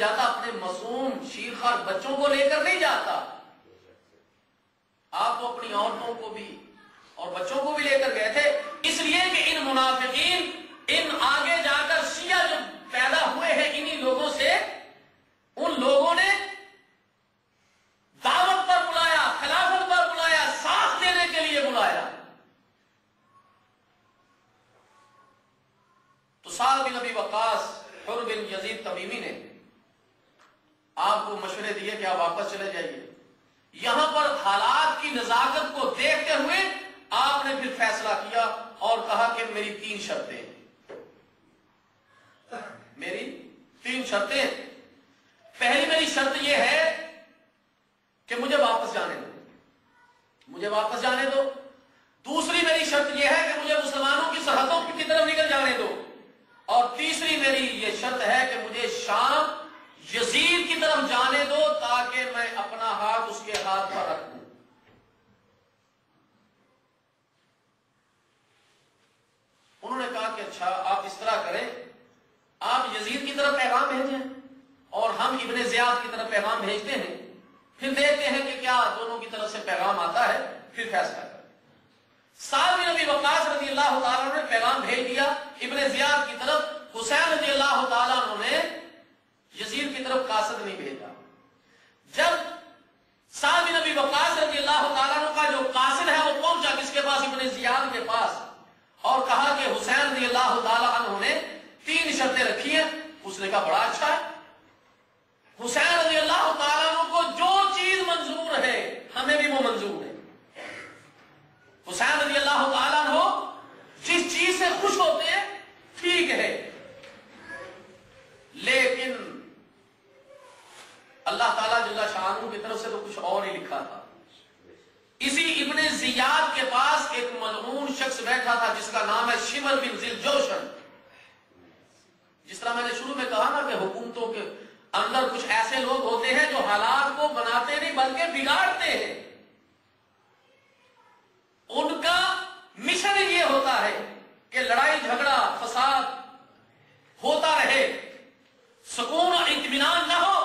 جاتا اپنے معصوم شیرخوار بچوں کو لے کر نہیں جاتا، آپ تو اپنی عورتوں کو بھی اور بچوں کو بھی لے کر گئے تھے، اس لیے کہ ان منافقین، ان آگے جا کر شیعہ جو پیدا ہوئے ہیں انہی لوگوں سے، ان لوگوں نے دعوت پر بلایا، خلافت پر بلایا، ساتھ دینے کے لیے بلایا۔ تو سعد بن ابی وقاص، حر بن یزید تمیمی نے آپ کو مشورے دیے کہ آپ واپس چلے جائیے۔ یہاں پر حالات کی نزاکت کو دیکھتے ہوئے آپ نے پھر فیصلہ کیا اور کہا کہ میری 3 شرطیں، میری 3 شرطیں۔ پہلی میری شرط یہ ہے کہ مجھے واپس جانے دو، مجھے واپس جانے دو۔ دوسری میری شرط یہ ہے کہ مجھے مسلمانوں کی سرحدوں کی طرف نکل جانے دو، اور تیسری میری یہ شرط ہے کہ مجھے شام یزید کی طرف جانے دو تاکہ میں اپنا ہاتھ اس کے ہاتھ پر رکھ دوں۔ انہوں نے کہا کہ اچھا آپ اس طرح کریں، آپ یزید کی طرف پیغام بھیجیں اور ہم ابن زیاد کی طرف پیغام بھیجتے ہیں، پھر دیکھتے ہیں کہ کیا دونوں کی طرف سے پیغام آتا ہے، پھر فیصلہ کریں۔ سعد بن ابی وقاص رضی اللہ تعالیٰ عنہ نے پیغام بھیج دیا ابن زیاد کی طرف، حسین رضی اللہ تعالیٰ عنہ نے یزید کی طرف قاصد نہیں بھیجا۔ جب سعد بن ابی وقاص رضی اللہ تعالیٰ عنہ کا جو قاصد ہے وہ پہنچا کس کے پاس؟ ابن زیاد کے پاس، اور کہا کہ حسین رضی اللہ تعالیٰ عنہ نے 3 شرطیں رکھی ہیں۔ اس نے کہا بڑا اچھا ہے، حسین رضی اللہ تعالیٰ عنہ کو جو چیز منظور ہے ہمیں بھی وہ منظور ہے۔ حسین رضی اللہ تعالیٰ عنہ جس چیز سے خوش ہوتے ہیں ٹھیک ہے، لیکن اللہ تعالیٰ جل شانہ کی طرف سے تو کچھ اور ہی لکھا تھا۔ اسی ابن زیاد کے پاس ایک ملعون شخص بیٹھا تھا جس کا نام ہے شمر بن ذی الجوشن۔ جس طرح میں نے شروع میں کہا نا کہ حکومتوں کے اندر کچھ ایسے لوگ ہوتے ہیں جو حالات کو بناتے نہیں بلکہ بگاڑتے ہیں۔ ان کا مشن یہ ہوتا ہے کہ لڑائی جھگڑا فساد ہوتا رہے، سکون اور اطمینان نہ ہو۔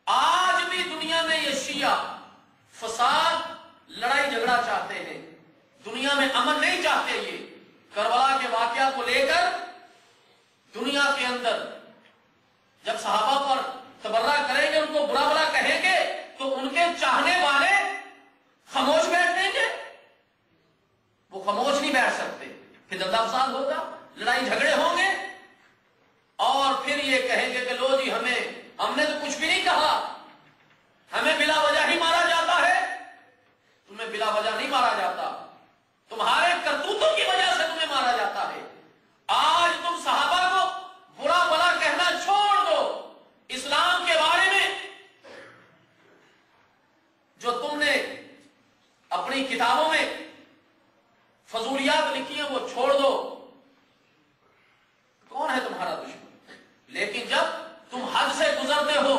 آج بھی دنیا میں یہ شیعہ فساد لڑائی جھگڑا چاہتے ہیں، دنیا میں امن نہیں چاہتے۔ یہ کربلا کے واقعہ کو لے کر دنیا کے اندر جب صحابہ پر تبرہ کریں گے، ان کو برا بھلا کہیں گے تو ان کے چاہنے والے خاموش بیٹھیں گے، وہ خاموش نہیں بیٹھ سکتے، پھر دنگا فساد ہوگا، لڑائی جھگڑے ہوں گے، اور پھر یہ کہیں گے کہ لو جی ہم نے تو کچھ بھی نہیں کہا، ہمیں بلا وجہ ہی مارا جاتا ہے۔ تمہیں بلا وجہ نہیں مارا جاتا، تمہارے کرتوتوں کی وجہ سے تمہیں مارا جاتا ہے۔ آج تم صحابہ کو برا بھلا کہنا چھوڑ دو، اسلام کے بارے میں جو تم نے اپنی کتابوں میں فضولیات لکھی ہیں وہ چھوڑ دو۔ کون ہے تمہارا دشمن؟ لیکن جب تم حد سے گزرتے ہو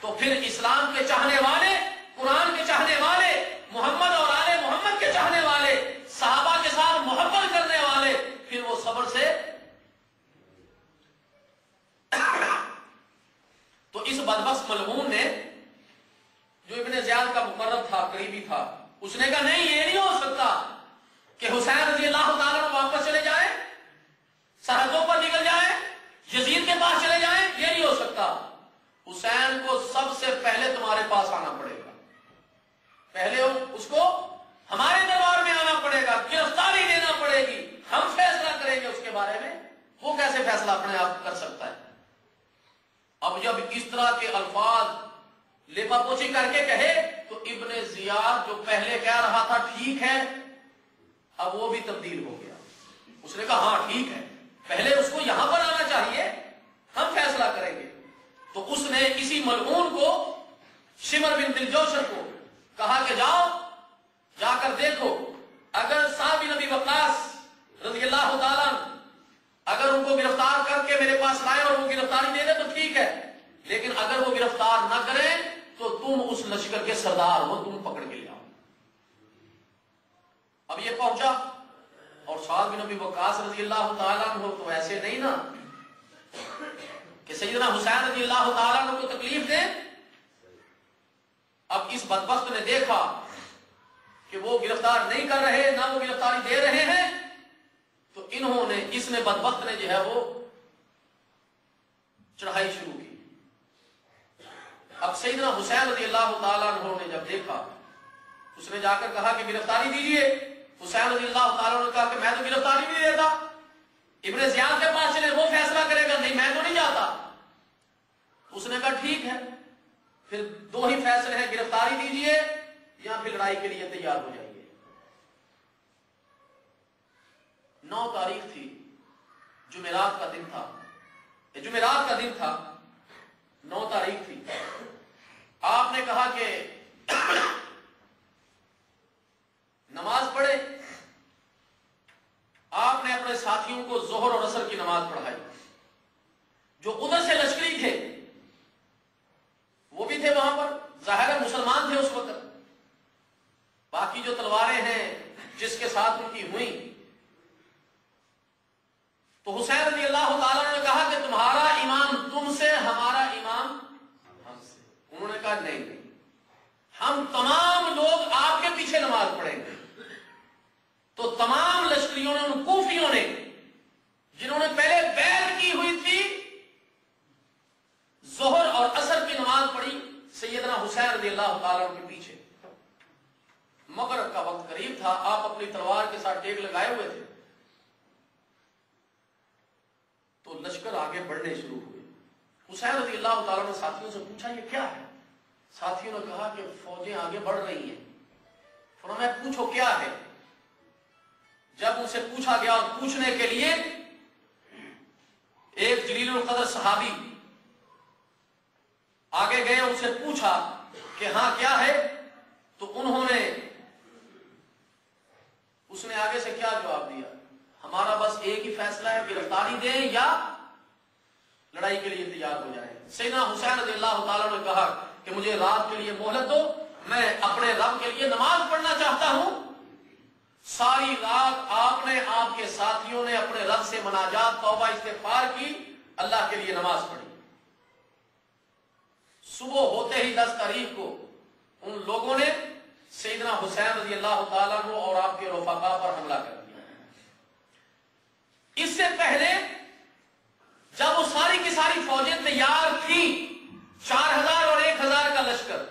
تو پھر اسلام کے چاہنے والے، قرآن کے چاہنے والے، محمد اور آل محمد کے چاہنے والے، صحابہ کے ساتھ محبت کرنے والے، پھر وہ صبر سے تو اس بدبخت ملعون نے جو ابن زیاد کا مقرب تھا، قریبی تھا، اس نے کہا نہیں یہ نہیں ہو سکتا کہ حسین رضی اللہ تعالیٰ واپس چلے جائیں، سرحدوں پر نکل جائیں، یزید کے پاس چلے جائیں، یہ نہیں ہو سکتا۔ حسین کو سب سے پہلے تمہارے پاس آنا پڑے گا، پہلے اس کو ہمارے دربار میں آنا پڑے گا، گرفتاری دینا پڑے گی، ہم فیصلہ کریں گے اس کے بارے میں۔ وہ کیسے فیصلہ اپنے آپ کر سکتا ہے؟ اب جب اس طرح کے الفاظ لیپا پوچھی کر کے کہے تو ابن زیاد جو پہلے کہہ رہا تھا ٹھیک ہے، اب وہ بھی تبدیل ہو گیا۔ اس نے کہا ہاں ٹھیک ہے، پہلے اس کو یہاں پر آنا چاہیے، ہم فیصلہ کریں گے۔ تو اس نے اسی ملعون کو، شمر بن ذی الجوشن کو کہا کہ جاؤ، جا کر دیکھو، اگر سعد بن ابی وقاص رضی اللہ تعالیٰ اگر ان کو گرفتار کر کے میرے پاس لائے اور وہ گرفتاری دے دے تو ٹھیک ہے، لیکن اگر وہ گرفتار نہ کریں تو تم اس لشکر کے سردار ہو، تم پکڑ کے لے آؤ۔ اب یہ پہنچا، اور سعد بن ابی وقاص رضی اللہ تعالیٰ عنہ تو ایسے نہیں نا کہ سیدنا حسین رضی اللہ تعالیٰ عنہ کو تکلیف دیں. اب اس بدبخت نے دیکھا کہ وہ گرفتار نہیں کر رہے، نہ وہ گرفتاری دے رہے ہیں، تو انہوں نے، اس نے، بدبخت نے جو ہے وہ چڑھائی شروع کی. اب سیدنا حسین رضی اللہ تعالیٰ عنہ نے جب دیکھا، اس نے جا کر کہا کہ گرفتاری دیجئے. حسین رضی اللہ تعالیٰ عنہ نے کہا کہ میں تو گرفتاری نہیں دیتا، ابن زیاد کے پاس چلے، وہ فیصلہ کرے گا. نہیں، میں تو نہیں جاتا. اس نے کہا ٹھیک ہے، پھر دو ہی فیصلے ہیں، گرفتاری دیجئے یا پھر لڑائی کے لیے تیار ہو جائیے. 9 تاریخ تھی، جمعرات کا دن تھا. 9 تاریخ تھی. آپ نے کہا کہ نماز پڑھے. آپ نے اپنے ساتھیوں کو ظہر اور عصر کی نماز پڑھائی. جو ادھر سے لشکری تھے وہ بھی تھے وہاں پر، ظاہر مسلمان تھے اس وقت. باقی جو تلواریں ہیں جس کے ساتھ ان کی ہوئی، تو حسین رضی اللہ تعالیٰ نے کہا کہ تمہارا امام تم سے، ہمارا امام ہم سے. انہوں نے کہا نہیں، ہم تمام لوگ آپ کے پیچھے نماز پڑھیں گے. تو تمام لشکریوں نے، ان کوفیوں نے جنہوں نے پہلے بیعت کی ہوئی تھی، ظہر اور عصر کی نماز پڑھی سیدنا حسین رضی اللہ تعالیٰ عنہ کے پیچھے. مغرب کا وقت قریب تھا، آپ اپنی تلوار کے ساتھ ٹیک لگائے ہوئے تھے. تو لشکر آگے بڑھنے شروع ہوئے. حسین رضی اللہ تعالیٰ نے ساتھیوں سے پوچھا یہ کیا ہے؟ ساتھیوں نے کہا کہ فوجیں آگے بڑھ رہی ہیں. فرمایا پوچھو کیا ہے. جب ان سے پوچھا گیا، اور پوچھنے کے لیے ایک جلیل القدر صحابی آگے گئے، ان سے پوچھا کہ ہاں کیا ہے. تو انہوں نے، اس نے آگے سے کیا جواب دیا؟ ہمارا بس ایک ہی فیصلہ ہے، گرفتاری دیں یا لڑائی کے لیے تیار ہو جائیں. سیدنا حسین رضی اللہ تعالیٰ نے کہا کہ مجھے رات کے لیے مہلت دو، میں اپنے رب کے لیے نماز پڑھنا چاہتا ہوں. ساری رات آپ نے، آپ کے ساتھیوں نے اپنے رب سے مناجات، توبہ، استغفار کی، اللہ کے لیے نماز پڑھی. صبح ہوتے ہی 10 تاریخ کو ان لوگوں نے سیدنا حسین رضی اللہ تعالیٰ عنہ اور آپ کے رفقا پر حملہ کر دیا. اس سے پہلے جب وہ ساری کی ساری فوجیں تیار تھیں، 4000 اور 1000 کا لشکر،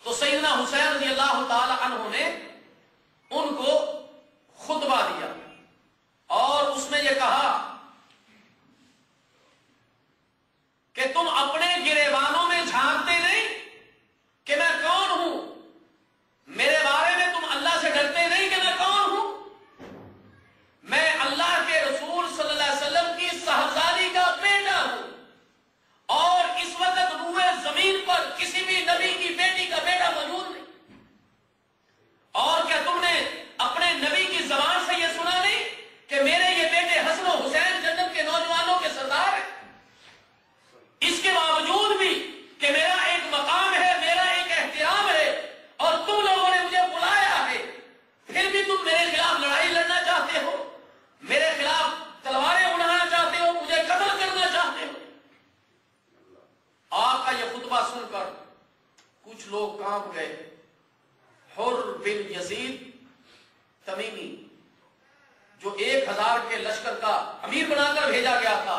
تو سیدنا حسین رضی اللہ تعالیٰ عنہ نے ان کو خطبہ دیا اور اس میں یہ کہا کہ تم اپنے گریبانوں میں جھانکتے نہیں کہ میں کون ہوں، میرے بارے میں تم اللہ سے ڈرتے نہیں کہ میں کون ہوں. میں اللہ کے رسول صلی اللہ علیہ وسلم کی صاحبزادی کا بیٹا ہوں، اور اس وقت روئے زمین پر کسی بھی نبی کی بیٹی کا بیٹا موجود نہیں. اور کیا تم نے اپنے نبی کی زبان سے یہ سنا نہیں کہ میرے یہ بیٹے حسن و حسین جنت کے نوجوانوں کے سردار ہیں؟ اس کے باوجود بھی کہ میرا ایک مقام ہے، میرا ایک احترام ہے، اور تم لوگوں نے مجھے بلایا ہے، پھر بھی تم میرے خلاف لڑائی لڑنا چاہتے ہو، میرے خلاف تلواریں اڑانا چاہتے ہو، مجھے قتل کرنا چاہتے ہو. آپ کا یہ خطبہ سن کر کچھ لوگ کانپ گئے. حر بن یزید تمیمی، جو 1000 کے لشکر کا امیر بنا کر بھیجا گیا تھا،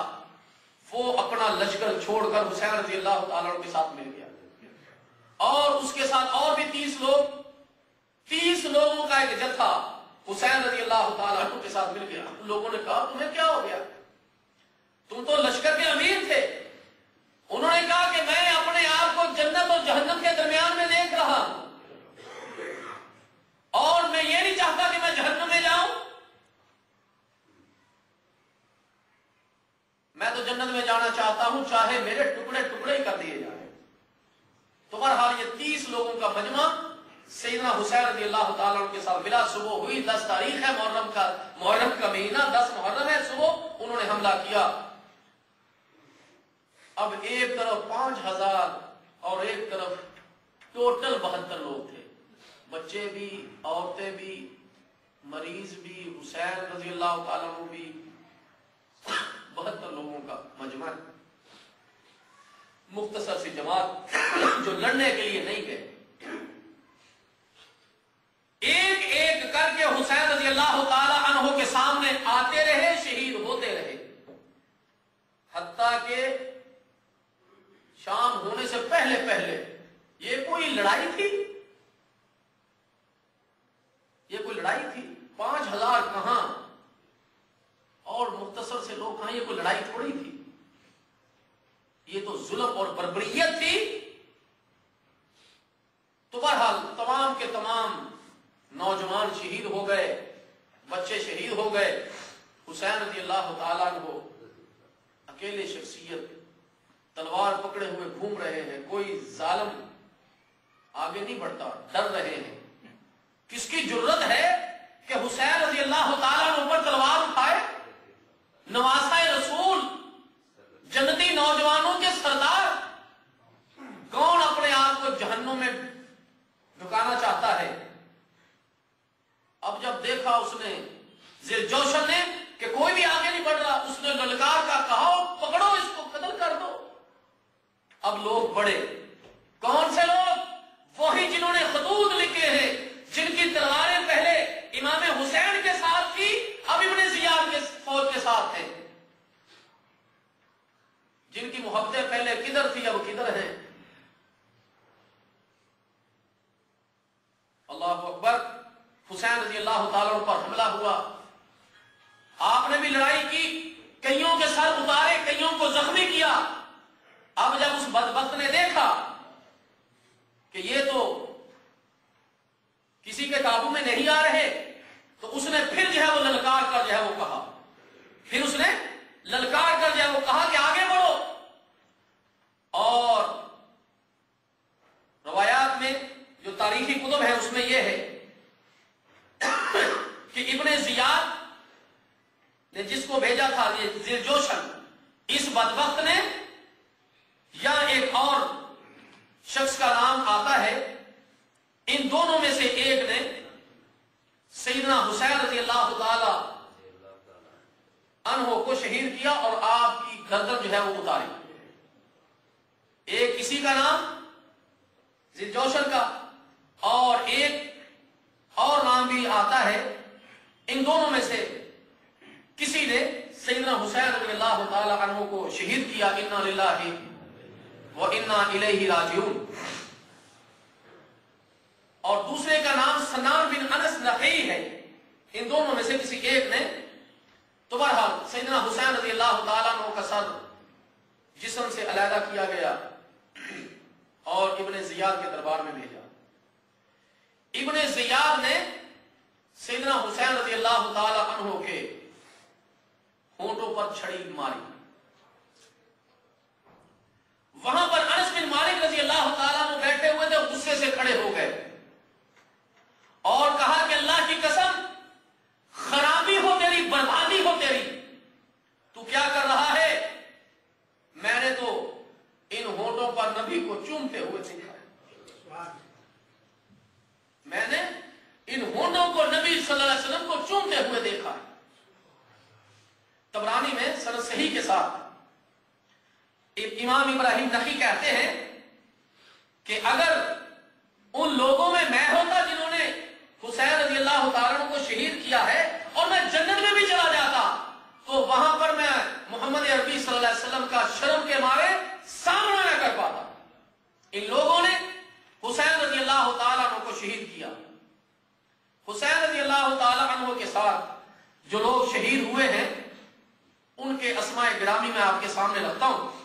وہ اپنا لشکر چھوڑ کر حسین رضی اللہ تعالیٰ عنہ کے ساتھ مل گیا. اور اس کے ساتھ اور بھی 30 لوگوں کا ایک جتھا حسین رضی اللہ تعالیٰ عنہ کے ساتھ مل گیا. لوگوں نے کہا تمہیں کیا ہو گیا؟ تم تو لشکر کے امیر تھے. انہوں نے کہا کہ میں اپنے آپ کو جنت اور جہنم کے درمیان میں دیکھ رہا ہوں، اور میں یہ نہیں چاہتا کہ میں جہنم میں جاؤں، میں تو جنت میں جانا چاہتا ہوں، چاہے میرے ٹکڑے ٹکڑے ہی کر دیے جائیں. تو بہرحال یہ 30 لوگوں کا مجمع سیدنا حسین رضی اللہ تعالیٰ عنہ کے ساتھ ملا. صبح ہوئی، 10 تاریخ ہے، محرم کا مہینہ، 10 محرم ہے. صبح انہوں نے حملہ کیا. اب ایک طرف 5000 اور ایک طرف ٹوٹل 72 لوگ تھے، بچے بھی، عورتیں بھی، مریض بھی، حسین رضی اللہ تعالیٰ عنہ بھی، 72 لوگوں کا مجمع. مختصر سی جماعت جو لڑنے کے لیے نہیں گئے، ایک ایک کر کے حسین رضی اللہ تعالی عنہ کے سامنے آتے رہے، شہید ہوتے رہے، حتیٰ کہ شام ہونے سے پہلے پہلے یہ کوئی لڑائی تھی؟ یہ کوئی لڑائی تھی؟ 5000 کہاں اور مختصر سے لوگ کہاں، یہ کوئی لڑائی تھوڑی تھی، یہ تو ظلم اور بربریت تھی۔ تو بہرحال تمام کے تمام نوجوان شہید ہو گئے، بچے شہید ہو گئے، حسین رضی اللہ تعالیٰ عنہ اکیلے شخصیت تلوار پکڑے ہوئے گھوم رہے ہیں، کوئی ظالم آگے نہیں بڑھتا، ڈر رہے ہیں۔ کس کی جرت ہے کہ حسین رضی اللہ تعالیٰ عنہ پر تلوار اٹھائے؟ نواسہ رسول، جنتی نوجوانوں کے سردار، کون اپنے آپ کو جہنم میں ڈھکانا چاہتا ہے؟ اب جب دیکھا اس نے ذیلجوشن نے کہ کوئی بھی آگے نہیں بڑھ رہا، اس نے للکار کا کہا پکڑو اس کو، قتل کر دو۔ اب لوگ بڑے، کون سے لوگ؟ وہی جنہوں نے خطوط لکھے ہیں، جن کی تلواریں پہلے امام حسین کے ساتھ تھی، اب ابن زیاد کے فوج کے ساتھ ہیں، جن کی محبتیں پہلے کدھر تھی اب کدھر ہیں۔ اللہ اکبر۔ حسین رضی اللہ تعالیٰ پر حملہ ہوا، آپ نے بھی لڑائی کی، کئیوں کے سر اتارے، کئیوں کو زخمی کیا۔ اب جب اس بدبخت نے دیکھا کہ یہ تو کسی کے قابو میں نہیں آ رہے، تو اس نے پھر جو ہے وہ للکار کر جو ہے وہ کہا، پھر اس نے للکار کر جو ہے وہ کہا کہ آگے بڑھو۔ اور روایات میں جو تاریخی کتب ہے اس میں یہ ہے کہ ابن زیاد نے جس کو بھیجا تھا یہ ذیلجوشن، اس بدبخت نے یا ایک اور شخص کا نام آتا ہے، ان دونوں میں سے ایک نے سیدنا حسین رضی اللہ تعالی عنہ کو شہید کیا اور آپ کی گردن جو ہے وہ اتاری۔ ایک کسی کا نام ذیلجوشن کا اور ایک اور نام بھی آتا ہے، ان دونوں میں سے کسی نے سیدنا حسین رضی اللہ تعالی عنہ کو شہید کیا۔ انا للہ و انا الیہ راجعون۔ اور دوسرے کا نام سنان بن انس نخعی ہے، ان دونوں میں سے کسی ایک نے۔ تو بہرحال سیدنا حسین رضی اللہ تعالیٰ عنہ کا سر جسم سے علیحدہ کیا گیا اور ابن زیاد کے دربار میں بھیجا۔ ابن زیاد نے سیدنا حسین رضی اللہ تعالیٰ عنہ کے ہونٹوں پر چھڑی ماری۔ وہاں پر انس بن مالک رضی اللہ تعالیٰ عنہ بیٹھے ہوئے تھے، غصے سے کھڑے ہو گئے اور کہا کہ اللہ کی قسم، خرابی ہو تیری، بربادی ہو تیری، تو کیا کر رہا ہے؟ میں نے تو ان ہونٹوں پر نبی کو چومتے ہوئے دیکھا ہے، میں نے ان ہونٹوں کو نبی صلی اللہ علیہ وسلم کو چومتے ہوئے دیکھا ہے۔ طبرانی میں سند صحیح کے ساتھ امام ابراہیم نخعی کہتے ہیں کہ اگر ان لوگوں میں میں ہوتا جنہوں نے حسین رضی اللہ تعالیٰ عنہ کو شہید کیا ہے اور میں جنت میں بھی چلا جاتا، تو وہاں پر میں محمد عربی صلی اللہ علیہ وسلم کا شرم کے مارے سامنا نہ کر پاتا۔ ان لوگوں نے حسین رضی اللہ تعالیٰ عنہ کو شہید کیا۔ حسین رضی اللہ تعالیٰ عنہ کے ساتھ جو لوگ شہید ہوئے ہیں ان کے اسماء گرامی میں آپ کے سامنے رکھتا ہوں۔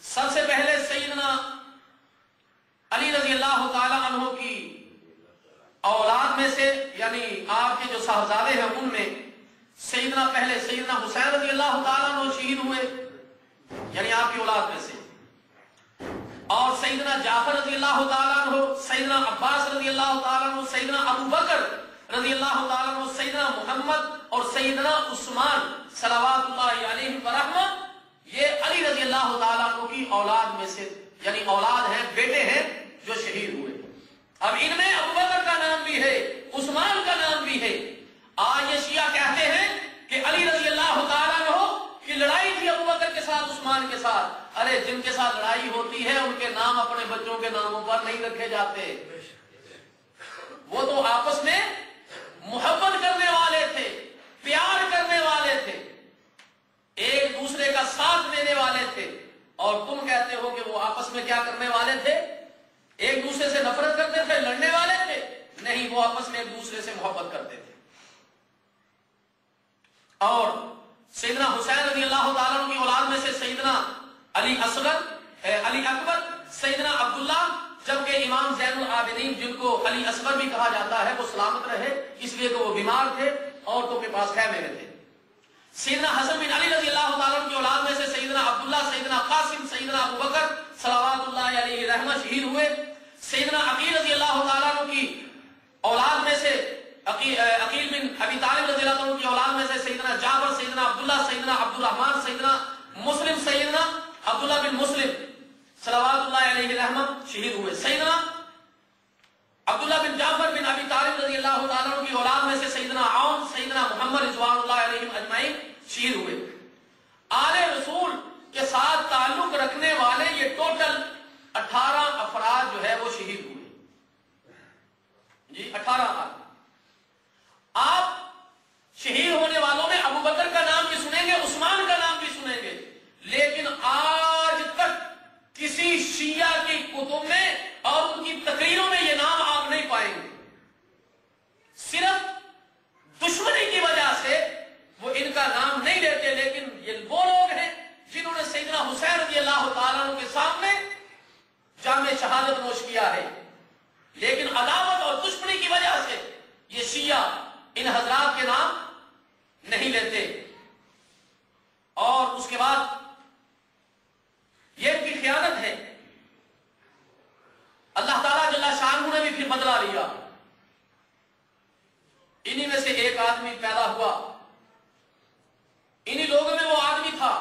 سب سے پہلے سیدنا علی رضی اللہ تعالیٰ عنہ کی اولاد میں سے، یعنی آپ کے جو صاحبزادے ہیں ان میں پہلے سیدنا حسین رضی اللہ تعالیٰ عنہ شہید ہوئے، یعنی آپ کی اولاد میں سے، اور سیدنا جعفر رضی اللہ تعالیٰ عنہ، سیدنا عباس رضی اللہ تعالیٰ عنہ، سیدنا ابو بکر رضی اللہ تعالیٰ عنہ، سیدنا محمد اور سیدنا عثمان صلوات اللہ علیہ ورحمہ، یہ علی رضی اللہ تعالیٰ عنہ کی اولاد میں سے، یعنی اولاد ہیں، بیٹے ہیں جو شہید ہوئے۔ اب ان میں ابو بکر کا نام بھی ہے، عثمان کا نام بھی ہے۔ آج یہ شیعہ کہتے ہیں کہ علی رضی اللہ تعالیٰ عنہ کی لڑائی تھی ابو بکر کے ساتھ، عثمان کے ساتھ، ارے جن کے ساتھ لڑائی ہوتی ہے ان کے نام اپنے بچوں کے ناموں پر نہیں رکھے جاتے، وہ تو آپس میں محبت کرنے والے تھے، پیار کرنے والے تھے، ایک دوسرے کا ساتھ دینے والے تھے، اور تم کہتے ہو کہ وہ آپس میں کیا کرنے والے تھے؟ ایک دوسرے سے نفرت کرتے تھے، لڑنے والے تھے؟ نہیں، وہ آپس میں ایک دوسرے سے محبت کرتے تھے۔ اور سیدنا حسین رضی اللہ تعالیٰ عنہ کی اولاد میں سے سیدنا علی اصغر، علی اکبر، سیدنا عبداللہ، جبکہ امام زین العابدین جن کو علی اصغر بھی کہا جاتا ہے وہ سلامت رہے اس لیے کہ وہ بیمار تھے، عورتوں کے پاس خیمے میں تھے۔ سیدنا حسن بن علی رضی اللہ تعالیٰ عنہ کی اولاد میں سے سیدنا عبداللہ، سیدنا قاسم، سیدنا ابو بکر صلوات اللہ علیہ رحمہ شہید ہوئے۔ سیدنا عقیل رضی اللہ تعالیٰ عنہ کی اولاد میں سے عقیل بن ابی طالب رضی اللہ عنہ کی اولاد میں سے سیدنا جعفر، سیدنا عبداللہ، سیدنا عبد الرحمن، سیدنا مسلم، سیدنا عبداللہ بن مسلم صلوات اللہ علیہ رحمہ شہید ہوئے۔ سیدنا عبداللہ بن جعفر بن ابی طالب رضی اللہ تعالیٰ عنہ کی اولاد میں سے سیدنا عون، سیدنا محمد رضوان اللہ علیہم اجمعین شہید ہوئے۔ آل رسول کے ساتھ تعلق رکھنے والے یہ ٹوٹل 18 افراد جو ہے وہ شہید ہوئے، جی 18 آدمی۔ آپ شہید ہونے والوں میں ابو بکر کا نام بھی سنیں گے، عثمان کا نام بھی سنیں گے، لیکن آج تک کسی شیعہ کی کتب میں اور ان کی تقریروں میں یہ نام آپ نہیں پائیں گے۔ صرف دشمنی کی وجہ سے وہ ان کا نام نہیں لیتے، لیکن یہ وہ لوگ ہیں جنہوں نے سیدنا حسین رضی اللہ تعالیٰ عنہ کے سامنے جام شہادت نوش کیا ہے، لیکن عداوت اور دشمنی کی وجہ سے یہ شیعہ ان حضرات کے نام نہیں لیتے۔ اور اس کے بعد یہ ان کی خیانت ہے، اللہ تعالیٰ جل شانہ نے بھی پھر بدلہ لیا۔ انہی میں سے ایک آدمی پیدا ہوا، انہی لوگوں میں وہ آدمی تھا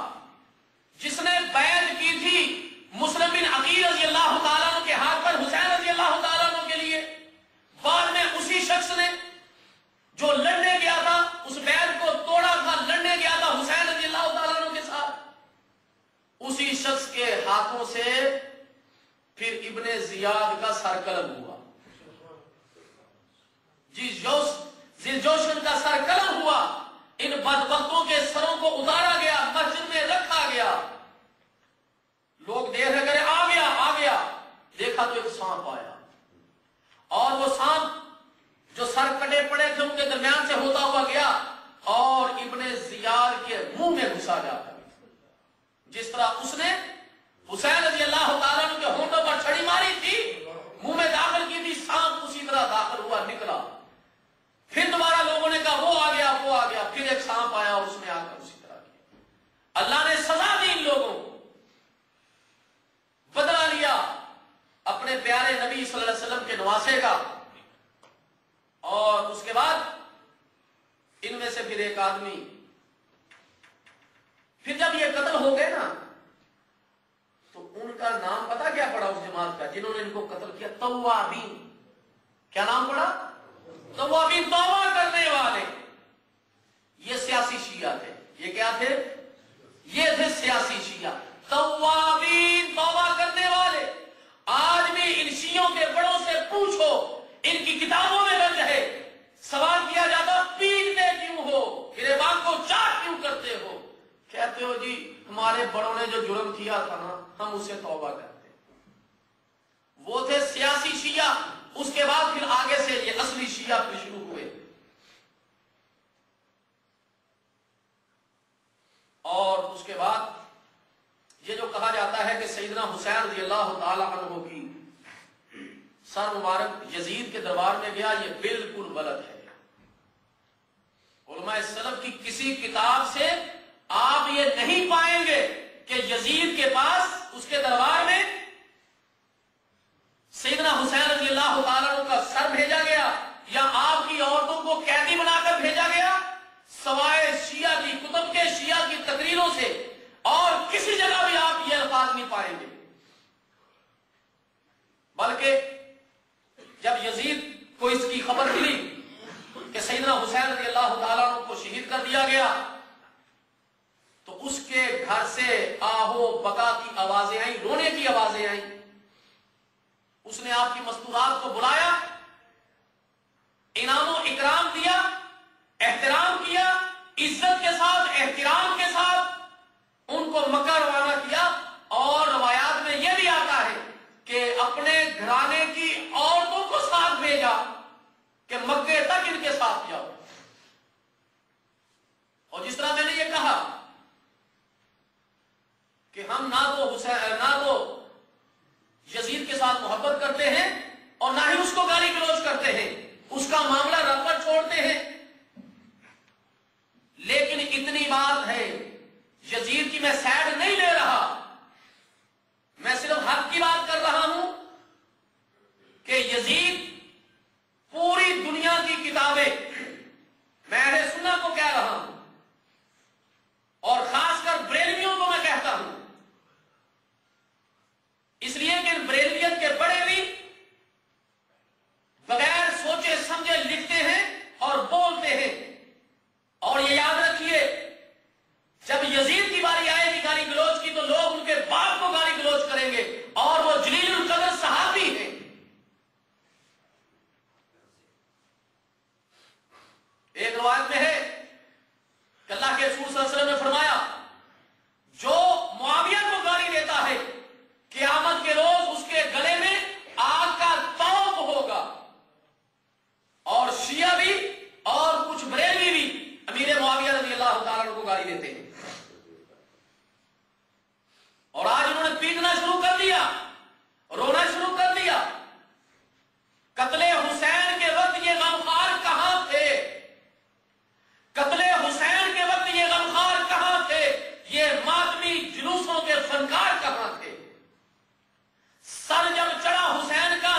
جس نے بیعت کی تھی مسلم بن عقیل رضی اللہ تعالیٰ عنہ کے ہاتھ پر حسین رضی اللہ تعالیٰ عنہ کے لیے۔ بعد میں اسی شخص نے جو لڑنے گیا تھا اس بیعت کو توڑا تھا، لڑنے گیا تھا حسین رضی اللہ تعالیٰ عنہ کے ساتھ، اسی شخص کے ہاتھوں سے پھر ابن زیاد کا سر قلم ہوا، جی ذیلجوشن کا سر قلم ہوا۔ ان بدبختوں کے سروں کو اتارا گیا، مسجد میں رکھا گیا، لوگ دیکھ رہے کرے آ گیا، دیکھا تو ایک سانپ آیا، اور وہ سانپ جو سر کٹے پڑے تھے ان کے درمیان سے ہوتا ہوا گیا اور ابن زیاد کے منہ میں گھسا جاتا۔ جس طرح اس نے حسین رضی اللہ تعالیٰ عنہ کے ہونٹوں پر چھڑی ماری تھی، منہ میں داخل کی تھی، سانپ اسی طرح داخل ہوا، نکلا۔ پھر دوبارہ لوگوں نے کہا وہ آ گیا، پھر ایک سانپ آیا اور اس نے آ کر اسی طرح کیا۔ اللہ نے سزا دی ان لوگوں کو، بدلہ لیا اپنے پیارے نبی صلی اللہ علیہ وسلم کے نواسے کا۔ اور اس کے بعد ان میں سے پھر ایک آدمی، پھر جب یہ قتل ہو گئے نا تو ان کا نام پتا کیا پڑا اس جماعت کا جنہوں نے ان کو قتل کیا؟ توابین۔ کیا نام پڑا؟ توابین، توبہ کرنے والے۔ یہ سیاسی شیعہ تھے، یہ کیا تھے؟ یہ تھے سیاسی شیعہ، توابین، توبہ کرنے والے۔ آج بھی ان شیعوں کے بڑوں سے پوچھو، ان کی کتابوں میں درج ہے، سوال کیا جاتا پیٹتے کیوں ہو، گریبان کو چاٹ کیوں کرتے ہو؟ کہتے ہو جی ہمارے بڑوں نے جو جرم کیا تھا نا ہم اسے توبہ کرتے۔ وہ تھے سیاسی شیعہ۔ اس کے بعد پھر آگے سے یہ اصلی شیعہ پھر شروع ہوئے، اور اس کے بعد یہ جو کہا جاتا ہے کہ سیدنا حسین رضی اللہ تعالی عنہ کی سر مبارک یزید کے دربار میں گیا، یہ بالکل غلط ہے۔ علماء سلف کی کسی کتاب سے آپ یہ نہیں پائیں گے کہ یزید کے پاس اس کے دربار میں سیدنا حسین رضی اللہ تعالیٰ عنہ کا سر بھیجا گیا یا آپ کی عورتوں کو قیدی بنا کر بھیجا گیا، سوائے شیعہ کی کتب کے، شیعہ کی تقریروں سے، اور کسی جگہ بھی آپ یہ الفاظ نہیں پائیں گے۔ بلکہ جب یزید کو اس کی خبر ملی کہ سیدنا حسین رضی اللہ تعالیٰ عنہ کو شہید کر دیا گیا تو اس کے گھر سے آہو بکا کی آوازیں آئیں، رونے کی آوازیں آئیں. اس نے آپ کی مستورات کو بلایا، انعام و اکرام دیا، احترام کیا، عزت کے ساتھ احترام کے ساتھ ان کو مکہ روانہ کیا. اور روایات میں یہ بھی آتا ہے کہ اپنے گھرانے کی عورتوں کو ساتھ بھیجا کہ مکے تک ان کے ساتھ جاؤ. اور جس طرح میں نے یہ کہا کہ ہم نہ تو یزید کے ساتھ محبت کرتے ہیں اور نہ ہی اس کو گالی گلوچ کرتے ہیں، اس کا معاملہ رب پر چھوڑتے ہیں. لیکن اتنی بات ہے، یزید کی میں سائڈ نہیں لے رہا، میں صرف حق کی بات کر رہا ہوں کہ یزید پوری دنیا کی کتابیں، میں اہل سنت کو کہہ رہا ہوں اور خاص کر بریلویوں کو میں کہتا ہوں، اس لیے کہ بریلویت کے بڑے بھی بغیر سوچے سمجھے لکھتے ہیں اور بولتے ہیں. اور یہ یاد رکھیے، جب یزید کی باری آئے گی گالی گلوچ کی تو لوگ ان کے باپ کو گالی گلوچ کریں گے، اور وہ جلیل القدر صحابی ہیں. ایک روایت میں ہے کہ اللہ کے رسول صلی اللہ علیہ وسلم نے فرمایا، جو معاویہ کو گالی دیتا ہے قیامت کے روز اس کے گلے میں آگ کا توق ہوگا. اور شیعہ بھی اور کچھ بریلوی بھی امیر معاویہ رضی اللہ تعالیٰ عنہ کو گالی دیتے ہیں. اور آج انہوں نے پیٹنا شروع کر دیا، رونا شروع کر دیا. قتل حسین کے وقت یہ غمخوار کہاں تھے؟ قتل حسین کے وقت یہ غمخوار کہاں تھے؟ یہ ماتمی جلوسوں کے فنکار کہاں تھے؟ سر جب چڑھا حسین کا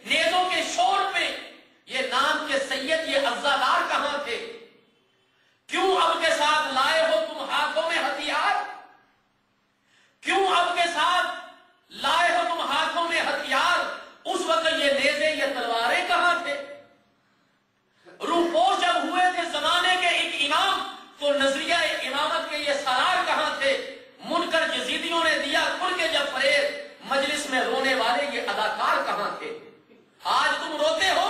نیزوں کے شور پہ، یہ نام کے سید، یہ عزادار کہاں تھے؟ کیوں اب کے ساتھ لائے ہو تم ہاتھوں میں ہتھیار؟ کیوں اب کے ساتھ لائے ہو تم ہاتھوں میں ہتھیار؟ اس وقت یہ نیزے، یہ تلواریں کہاں تھے؟ روپوش جب ہوئے تھے زمانے کے ایک امام تو نظریہ امامت کے یہ سالار کہاں تھے؟ منکر یزیدیوں نے دیا کھل کے جب فریب، مجلس میں رونے والے یہ اداکار کہاں تھے؟ آج تم روتے ہو،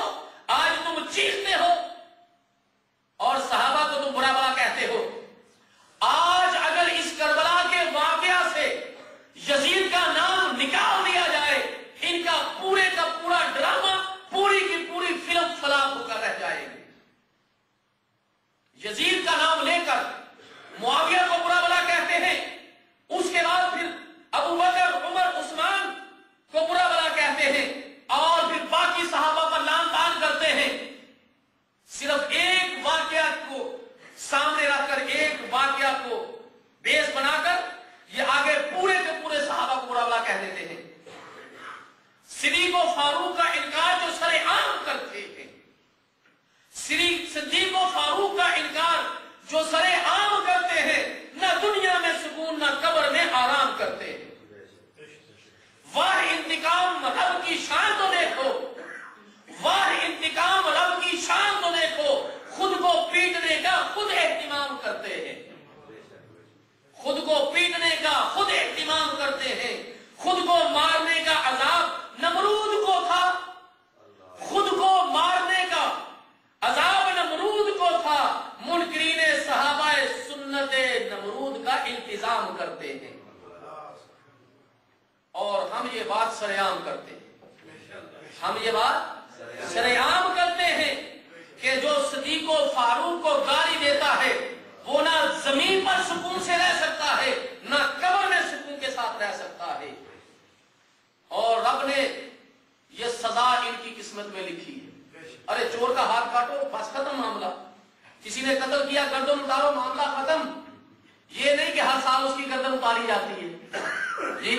آج تم چیختے ہو اور صحابہ کو تم برا بھلا کہتے ہو. آج اگر اس کربلا کے واقعہ سے یزید کا نام نکال دیا جائے، ان کا پورے کا پورا ڈرامہ، پوری کی پوری فلم فلاپ ہو کر رہ جائے گی. یزید کا نام لے کر معاویہ کو برا بھلا کہتے ہیں، اس کے بعد پھر ابو بکر، عمر، عثمان کو برا بھلا کہتے ہیں، اور پھر باقی صحابہ پر لعن طعن کرتے ہیں. صرف ایک واقعہ کو سامنے رکھ کر، ایک واقعہ کو بیس بنا کر یہ آگے پورے کے پورے صحابہ کو برا بھلا کہہ دیتے ہیں. صدیق و فاروق کا انکار جو سر عام کرتے ہیں، صدیق و فاروق کا انکار جو سر عام کرتے ہیں، نہ دنیا میں سکون نہ قبر میں آرام کرتے ہیں. واہ انتقام رب کی شان تو دیکھو، واہ انتقام رب کی شان تو دیکھو. خود کو پیٹنے کا خود اہتمام کرتے ہیں، خود کو پیٹنے کا خود اہتمام کرتے ہیں. خود کو مارنے کا عذاب نمرود کو تھا، خود کو مارنے کا عذاب نمرود کو تھا. منکرین صحابہ سنت نمرود کا التزام کرتے ہیں اور ہم یہ بات سرعام کرتے ہیں. ہم یہ بات سرعام کرتے ہیں کہ جو صدیق و فاروق کو گالی دیتا ہے وہ نہ زمین پر سکون سے رہ سکتا ہے، نہ قبر میں سکون کے ساتھ رہ سکتا ہے. اور رب نے یہ سزا ان کی قسمت میں لکھی ہے. ارے چور کا ہاتھ کاٹو، بس ختم معاملہ. کسی نے قتل کیا، گردن اتارو، معاملہ ختم. یہ نہیں کہ ہر سال اس کی گردن اتاری جاتی ہے. جی،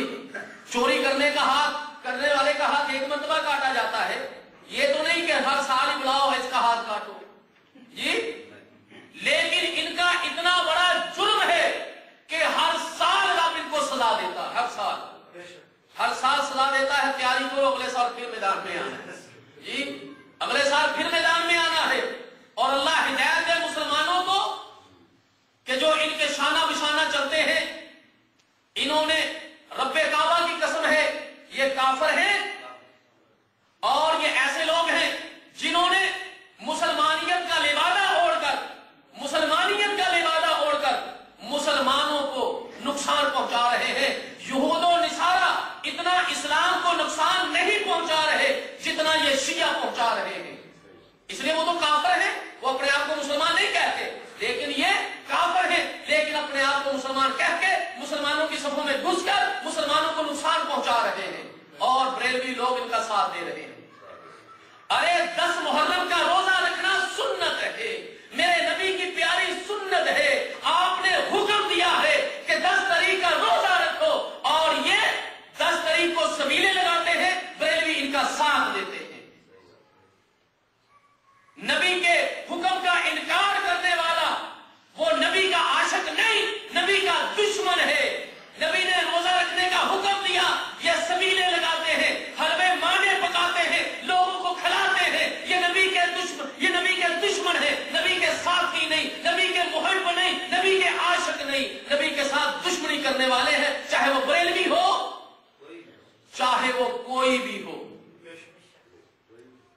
چوری کرنے کا ہاتھ، کرنے والے کا ہاتھ ایک مرتبہ کاٹا جاتا ہے. یہ تو نہیں کہ ہر سال ہی بلاؤ اس کا ہاتھ کاٹو. جی، لیکن ان کا اتنا بڑا جرم ہے کہ ہر سال رب ان کو سزا دیتا ہے. ہر سال سزا دیتا ہے. تیاری کرو، اگلے سال پھر میدان میں آنا ہے. جی، اگلے سال پھر میدان میں آنا ہے. اور اللہ ہدایت دے مسلمانوں کو کہ جو ان کے شانہ بشانہ چلتے ہیں، انہوں نے رب کعبہ کی قسم ہے یہ کافر ہیں، اور یہ ایسے لوگ ہیں جنہوں نے مسلمانیت کا لبادہ اوڑھ کر مسلمانوں کو نقصان پہنچا رہے ہیں۔ یہود و نصارہ اتنا اسلام کو نقصان نہیں پہنچا رہے جتنا یہ شیعہ پہنچا رہے ہیں، اس لیے وہ تو کافر ہیں، وہ اپنے آپ کو مسلمان نہیں کہتے، لیکن یہ کافر ہیں، لیکن اپنے آپ کو مسلمان کہہ کے مسلمانوں کی صفوں میں گھس کر مسلمانوں کو نقصان پہنچا رہے ہیں، اور بریلوی لوگ ان کا ساتھ دے رہے ہیں۔ ارے 10 محرم کا روزہ رکھنا سنت ہے، میرے نبی کی پیاری سنت ہے، آپ نے حکم دیا ہے کہ 10 تاریخ کا روزہ رکھو، اور یہ 10 تاریخ کو سبیلے لگاتے ہیں، بریلوی ان کا ساتھ دیتے ہیں۔ نبی کے حکم کا انکار کرنے والا وہ نبی کا عاشق نہیں، نبی کا دشمن ہے۔ نبی نے روزہ رکھنے کا حکم دیا، یہ سبیلے لگاتے ہیں، حلوے مانے پکاتے ہیں، لوگوں کو کھلاتے ہیں، یہ نبی کے دشمن ہے، نبی کے ساتھی نہیں، نبی کے محب نہیں، نبی کے عاشق نہیں، نبی کے ساتھ دشمنی کرنے والے ہیں، چاہے وہ بریلوی ہو چاہے وہ کوئی بھی ہو۔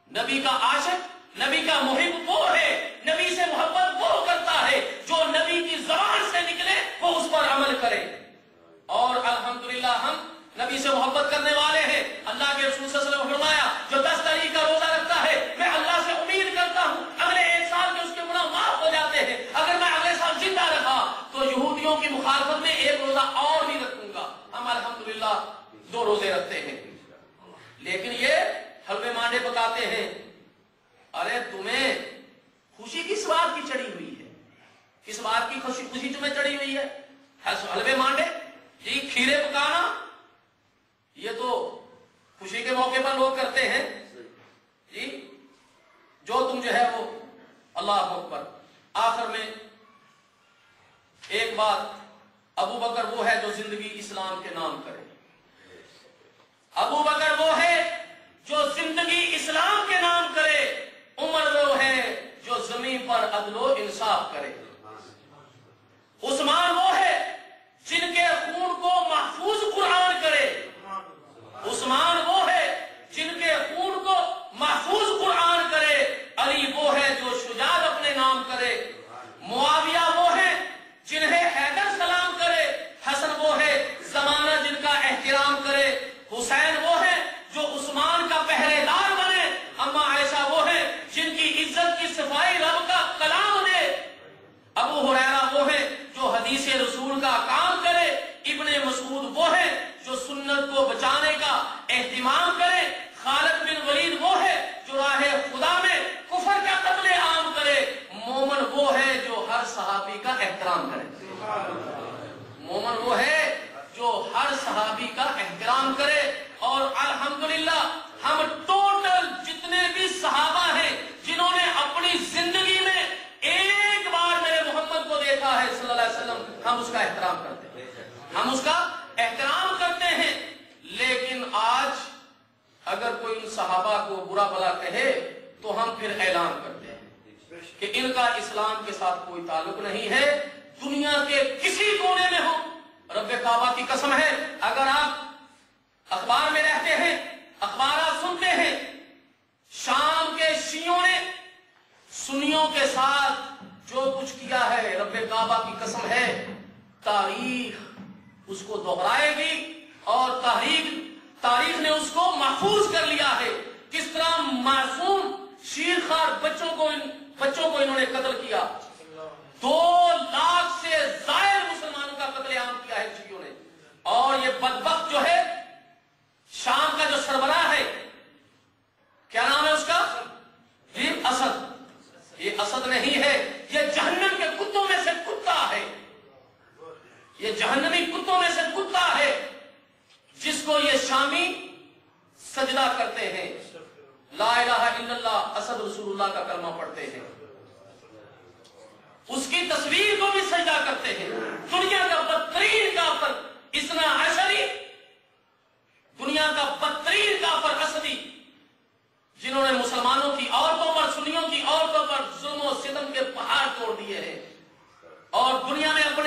نبی کا عاشق، نبی کا محب وہ ہے، نبی سے محبت وہ کرتا ہے جو نبی کی زبان سے نکلے وہ اس پر عمل کرے۔ اور الحمدللہ ہم نبی سے محبت کرنے والے ہیں۔ اللہ کے رسول صلی اللہ علیہ وسلم نے فرمایا جو 10 تاریخ کا روزہ رکھتا ہے، میں اللہ سے امید کرتا ہوں اگلے 1 سال میں اس کے گناہ معاف ہو جاتے ہیں، اگر میں اگلے سال زندہ رہا تو یہودیوں کی مخالفت میں 1 روزہ اور بھی رکھوں گا۔ ہم الحمدللہ 2 روزے رکھتے ہیں، لیکن یہ حلوے مانڈے پکاتے ہیں۔ ارے تمہیں خوشی کس بات کی چڑھی ہوئی ہے؟ کس بات کی خوشی تمہیں چڑھی ہوئی ہے؟ حلوے مانڈے، جی کھیرے پکانا، یہ تو خوشی کے موقع پر لوگ کرتے ہیں، جی جو تم جو ہے وہ اللہ اکبر۔ آخر میں ایک بات، ابو بکر وہ ہے جو زندگی اسلام کے نام کرے، ابو بکر وہ ہے جو زندگی اسلام کے نام کرے، عمر وہ ہے جو زمین پر عدل و انصاف کرے، عثمان وہ ہے جن کے خون کو محفوظ قرآن کرے، عثمان وہ ہے جن کے خون کو محفوظ قرآن کرے، علی وہ ہے جو شجاعت اپنے نام کرے، معاویہ وہ ہے جنہیں حیدر سلام کرے، حسن وہ ہے زمانہ جن کا احترام کرے، حسین وہ ہے جو عثمان کا پہرے دار بنے، اما عائشہ وہ ہے جن کی عزت کی صفائی رب کا کلام دے، ابو ہریرہ وہ ہے جو حدیث رسول کا کام کرے، ابن مسعود وہ ہے جو سنت کو بچانے کا اہتمام کرے، خالد بن ولید وہ ہے جو راہ خدا میں کفر کا قتل عام کرے، مومن وہ ہے جو ہر صحابی کا احترام کرے، مومن وہ ہے جو ہر صحابی کا احترام کرے۔ اور الحمدللہ ہم ٹوٹل جتنے بھی صحابہ ہیں جنہوں نے اپنی زندگی میں ایک بار میرے محمد کو دیکھا ہے صلی اللہ علیہ وسلم، ہم اس کا احترام کرتے ہیں، ہم اس کا احترام کرتے ہیں۔ لیکن آج اگر کوئی ان صحابہ کو برا بھلا کہے تو ہم پھر اعلان کرتے ہیں کہ ان کا اسلام کے ساتھ کوئی تعلق نہیں ہے، دنیا کے کسی کونے میں ہو، رب کعبہ کی قسم ہے، اگر آپ اخبار میں رہتے ہیں، اخبارات سنتے ہیں، شام کے شیعوں نے سنیوں کے ساتھ جو کچھ کیا ہے، رب کعبہ کی قسم ہے تاریخ اس کو دہرائے گی، اور تاریخ نے اس کو محفوظ کر لیا ہے، کس طرح معصوم شیرخوار بچوں کو انہوں نے قتل کیا، 2 لاکھ سے زائد مسلمانوں کا قتل عام کیا ہے شیعوں نے۔ اور یہ بدبخت جو ہے شام کا جو سربراہ ہے، کیا نام ہے اس کا؟ یہ اسد، یہ اسد نہیں ہے، یہ جہنم کے کتوں میں سے کتا ہے، یہ جہنمی کتوں میں سے کتا ہے جس کو یہ شامی سجدہ کرتے ہیں، لا الہ الا اللہ اسد رسول اللہ کا کلمہ پڑھتے ہیں، اس کی تصویر کو بھی سجدہ کرتے ہیں۔ دنیا کا بدترین کافر اثنا عشری، دنیا کا بدترین کافر اسدی، جنہوں نے مسلمانوں کی عورتوں پر، سنیوں کی عورتوں پر ظلم و ستم کے پہاڑ توڑ دیے ہیں، اور دنیا میں اپنے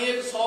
100